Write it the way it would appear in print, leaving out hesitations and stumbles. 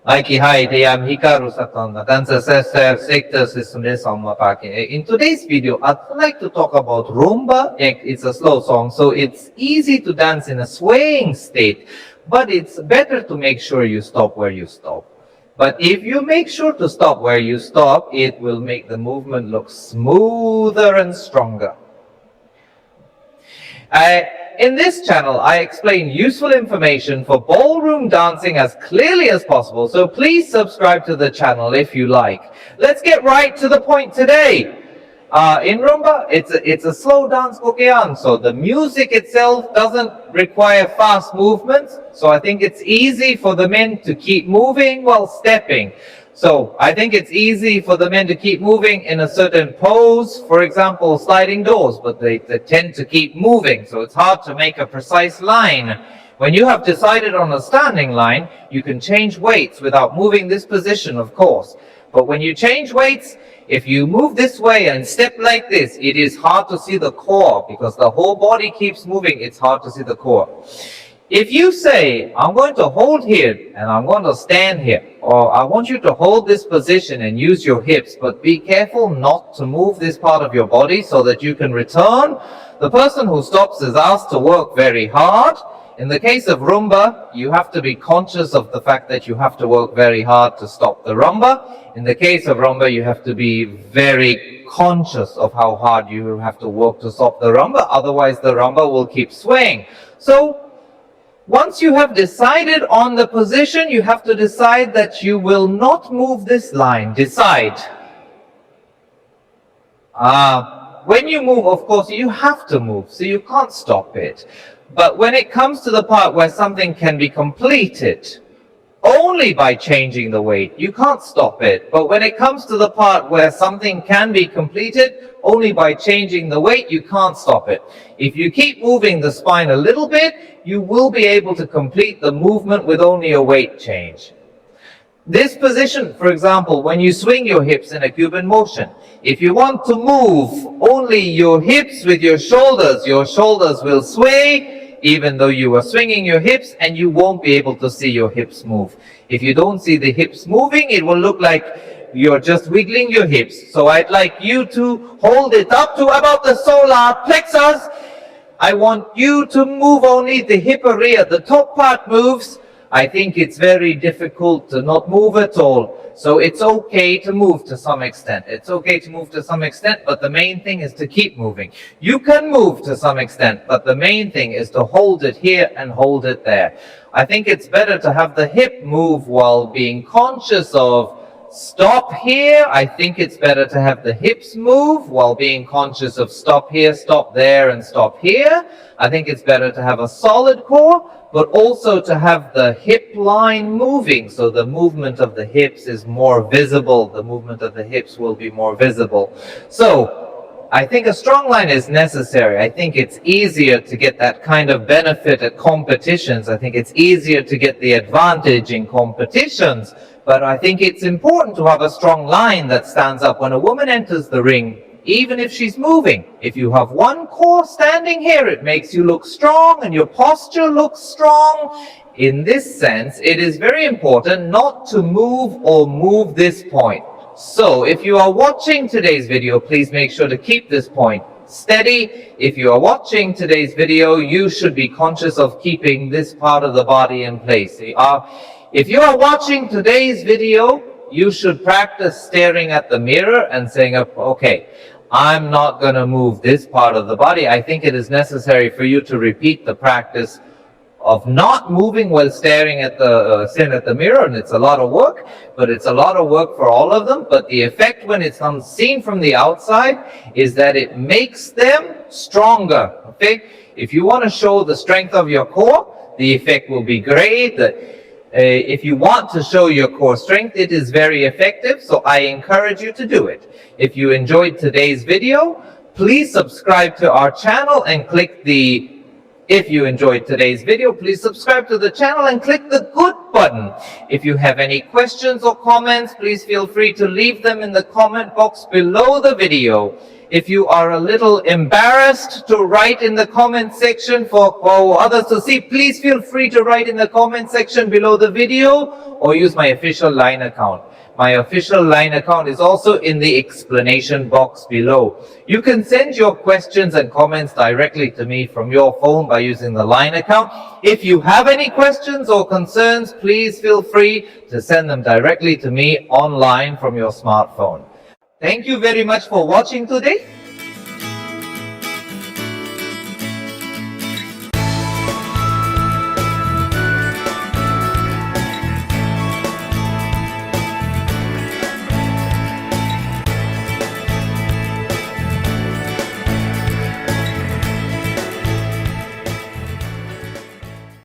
Hi, I am Hik Ru sector system. In today's video, I'd like to talk about Rumba. It's a slow song, so it's easy to dance in a swaying state, but it's better to make sure you stop where you stop. But if you make sure to stop where you stop, it will make the movement look smoother and stronger. In this channel, I explain useful information for ballroom dancing as clearly as possible, so please subscribe to the channel if you like. Let's get right to the point today. In Rumba, it's a slow dance kokean, so the music itself doesn't require fast movements, so I think it's easy for the men to keep moving while stepping. So I think it's easy for the men to keep moving in a certain pose, for example, sliding doors, but they tend to keep moving, so it's hard to make a precise line. When you have decided on a standing line, you can change weights without moving this position, of course. But when you change weights, if you move this way and step like this, it is hard to see the core because the whole body keeps moving. It's hard to see the core. If you say, I'm going to hold here and I'm going to stand here, or I want you to hold this position and use your hips, but be careful not to move this part of your body so that you can return, the person who stops is asked to work very hard. In the case of Rumba, you have to be conscious of the fact that you have to work very hard to stop the Rumba. In the case of Rumba, you have to be very conscious of how hard you have to work to stop the Rumba, otherwise the Rumba will keep swaying. So, once you have decided on the position, you have to decide that you will not move this line. Decide. When you move, of course, you have to move, so you can't stop it. But when it comes to the part where something can be completed only by changing the weight, you can't stop it. But when it comes to the part where something can be completed only by changing the weight, you can't stop it. If you keep moving the spine a little bit, you will be able to complete the movement with only a weight change. This position, for example, when you swing your hips in a Cuban motion, if you want to move only your hips with your shoulders will sway even though you are swinging your hips, and you won't be able to see your hips move. If you don't see the hips moving, it will look like you're just wiggling your hips. So I'd like you to hold it up to about the solar plexus. I want you to move only the hip area. The top part moves. I think it's very difficult to not move at all. So it's okay to move to some extent. It's okay to move to some extent, but the main thing is to keep moving. You can move to some extent, but the main thing is to hold it here and hold it there. I think it's better to have the hip move while being conscious of stop here. I think it's better to have the hips move while being conscious of stop here, stop there, and stop here. I think it's better to have a solid core, but also to have the hip line moving, so the movement of the hips is more visible. The movement of the hips will be more visible. So, I think a strong line is necessary. I think it's easier to get that kind of benefit at competitions. I think it's easier to get the advantage in competitions. But I think it's important to have a strong line that stands up when a woman enters the ring, even if she's moving. If you have one core standing here, it makes you look strong and your posture looks strong. In this sense, it is very important not to move this point. So, if you are watching today's video, please make sure to keep this point steady. If you are watching today's video, you should be conscious of keeping this part of the body in place. If you are watching today's video, you should practice staring at the mirror and saying, okay, I'm not going to move this part of the body. I think it is necessary for you to repeat the practice of not moving while staring at the mirror, and it's a lot of work, but it's a lot of work for all of them. But the effect when it's seen from the outside is that it makes them stronger. Okay? If you want to show the strength of your core, the effect will be great. If you want to show your core strength, it is very effective, so I encourage you to do it. If you enjoyed today's video, please subscribe to our channel and click the If you enjoyed today's video, please subscribe to the channel and click the good button. If you have any questions or comments, please feel free to leave them in the comment box below the video. If you are a little embarrassed to write in the comment section for others to see, please feel free to write in the comment section below the video or use my official Line account. My official Line account is also in the explanation box below. You can send your questions and comments directly to me from your phone by using the Line account. If you have any questions or concerns, please feel free to send them directly to me online from your smartphone. Thank you very much for watching today.